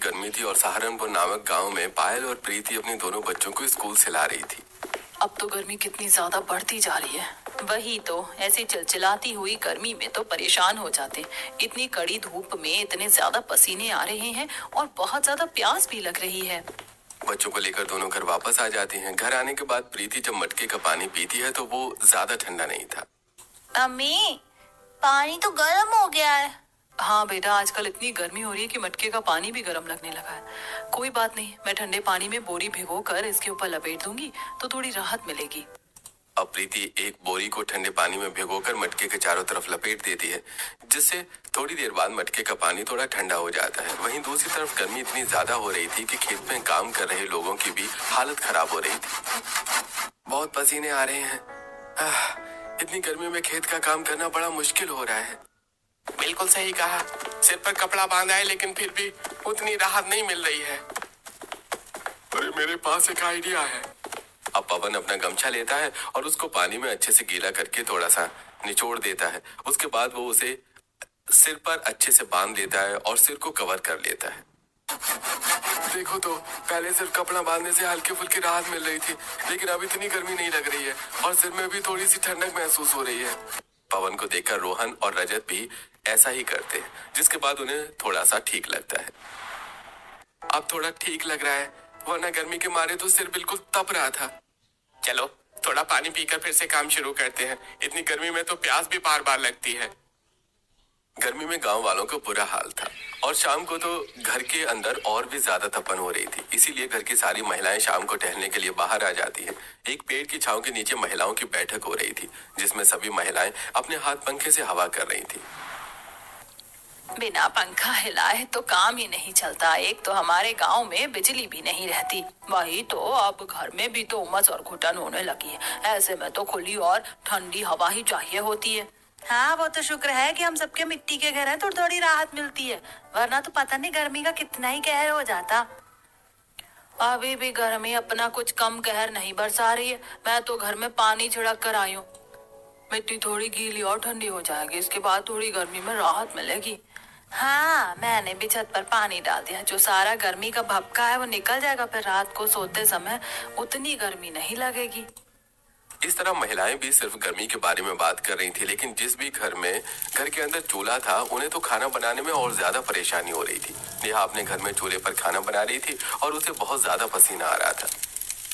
गर्मी थी और सहारनपुर नामक गांव में पायल और प्रीति अपने दोनों बच्चों को स्कूल से ला रही थी। अब तो गर्मी कितनी ज्यादा बढ़ती जा रही है। वही तो, ऐसी चिलचिलाती हुई गर्मी में तो परेशान हो जाते। इतनी कड़ी धूप में इतने ज्यादा पसीने आ रहे हैं और बहुत ज्यादा प्यास भी लग रही है। बच्चों को लेकर दोनों घर वापस आ जाते हैं। घर आने के बाद प्रीति जब मटके का पानी पीती है तो वो ज्यादा ठंडा नहीं था। अम्मी, पानी तो गर्म हो गया है। हाँ बेटा, आजकल इतनी गर्मी हो रही है कि मटके का पानी भी गर्म लगने लगा है। कोई बात नहीं, मैं ठंडे पानी में बोरी भिगोकर इसके ऊपर लपेट दूंगी तो थोड़ी राहत मिलेगी। अब प्रीति एक बोरी को ठंडे पानी में भिगोकर मटके के चारों तरफ लपेट देती है, जिससे थोड़ी देर बाद मटके का पानी थोड़ा ठंडा हो जाता है। वहीं दूसरी तरफ गर्मी इतनी ज्यादा हो रही थी कि खेत में काम कर रहे लोगों की भी हालत खराब हो रही थी। बहुत पसीने आ रहे हैं। इतनी गर्मी में खेत का काम करना बड़ा मुश्किल हो रहा है। बिल्कुल सही कहा। सिर पर कपड़ा बांधा है लेकिन फिर भी उतनी राहत नहीं मिल रही है। अरे मेरे पास एक आइडिया है। अब पवन अपना गमछा लेता है और उसको पानी में अच्छे से गीला करके थोड़ा सा निचोड़ देता है। उसके बाद वो उसे सिर पर अच्छे से बांध देता है और सिर को कवर कर लेता है। देखो तो, पहले सिर्फ कपड़ा बांधने से हल्की फुल्की राहत मिल रही थी, लेकिन अब इतनी गर्मी नहीं लग रही है और सिर में भी थोड़ी सी ठंडक महसूस हो रही है। पवन को देखकर रोहन और रजत भी ऐसा ही करते हैं, जिसके बाद उन्हें थोड़ा सा ठीक लगता है। अब थोड़ा ठीक लग रहा है, वरना गर्मी के मारे तो सिर बिल्कुल तप रहा था। चलो थोड़ा पानी पीकर फिर से काम शुरू करते हैं। इतनी गर्मी में तो प्यास भी बार बार लगती है। गर्मी में गांव वालों का बुरा हाल था और शाम को तो घर के अंदर और भी ज्यादा तपन हो रही थी। इसीलिए घर की सारी महिलाएं शाम को टहलने के लिए बाहर आ जाती हैं। एक पेड़ की छांव के नीचे महिलाओं की बैठक हो रही थी, जिसमें सभी महिलाएं अपने हाथ पंखे से हवा कर रही थी। बिना पंखा हिलाए तो काम ही नहीं चलता। एक तो हमारे गांव में बिजली भी नहीं रहती, वही तो अब घर में भी तो उमस और घुटन होने लगी है। ऐसे में तो खुली और ठंडी हवा ही चाहिए होती है। हाँ, वो तो शुक्र है कि हम सबके मिट्टी के घर हैं, तो थोड़ी राहत मिलती है, वरना तो पता नहीं गर्मी का कितना ही कहर हो जाता। अभी भी गर्मी अपना कुछ कम कहर नहीं बरसा रही है। मैं तो घर में पानी छिड़क कर आई हूँ। मिट्टी थोड़ी गीली और ठंडी हो जाएगी, इसके बाद थोड़ी गर्मी में राहत मिलेगी। हाँ, मैंने भी छत पर पानी डाल दिया, जो सारा गर्मी का भपका है वो निकल जाएगा। फिर रात को सोते समय उतनी गर्मी नहीं लगेगी। इस तरह महिलाएं भी सिर्फ गर्मी के बारे में बात कर रही थी, लेकिन जिस भी घर के अंदर चूल्हा था, उन्हें तो खाना बनाने में और ज्यादा परेशानी हो रही थी। नेहा अपने घर में चूल्हे पर खाना बना रही थी और उसे बहुत ज्यादा पसीना आ रहा था।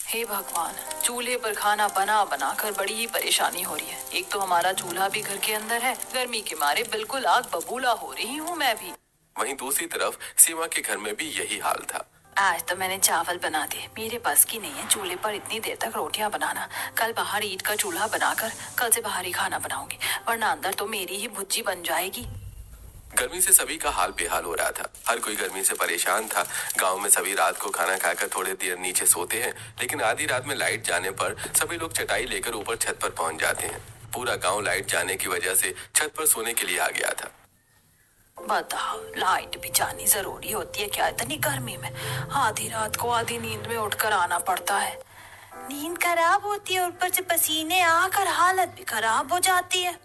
हे भगवान, चूल्हे पर खाना बना बना कर बड़ी ही परेशानी हो रही है। एक तो हमारा चूल्हा भी घर के अंदर है, गर्मी के मारे बिल्कुल आग बबूला हो रही हूँ मैं भी। वहीं दूसरी तरफ सीमा के घर में भी यही हाल था। आज तो मैंने चावल बना दिए, मेरे बस की नहीं है चूल्हे पर इतनी देर तक रोटियां बनाना। कल बाहर ईंट का चूल्हा बनाकर कल से बाहर ही खाना बनाऊंगी, वरना अंदर तो मेरी ही भुज्जी बन जाएगी। गर्मी से सभी का हाल बेहाल हो रहा था। हर कोई गर्मी से परेशान था। गांव में सभी रात को खाना खाकर थोड़ी देर नीचे सोते हैं, लेकिन आधी रात में लाइट जाने पर सभी लोग चटाई लेकर ऊपर छत पर पहुंच जाते हैं। पूरा गांव लाइट जाने की वजह से छत पर सोने के लिए आ गया था। बताओ, लाइट भी जानी जरूरी होती है क्या इतनी गर्मी में? आधी रात को आधी नींद में उठकर आना पड़ता है। नींद खराब होती है, ऊपर से पसीने आकर हालत भी खराब हो जाती है।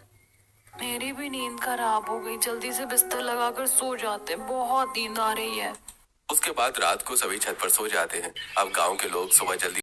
मेरी भी नींद खराब हो गई, जल्दी से बिस्तर लगाकर सो जाते, बहुत नींद आ रही है। उसके बाद रात को सभी छत पर सो जाते हैं। अब गांव के लोग सुबह जल्दी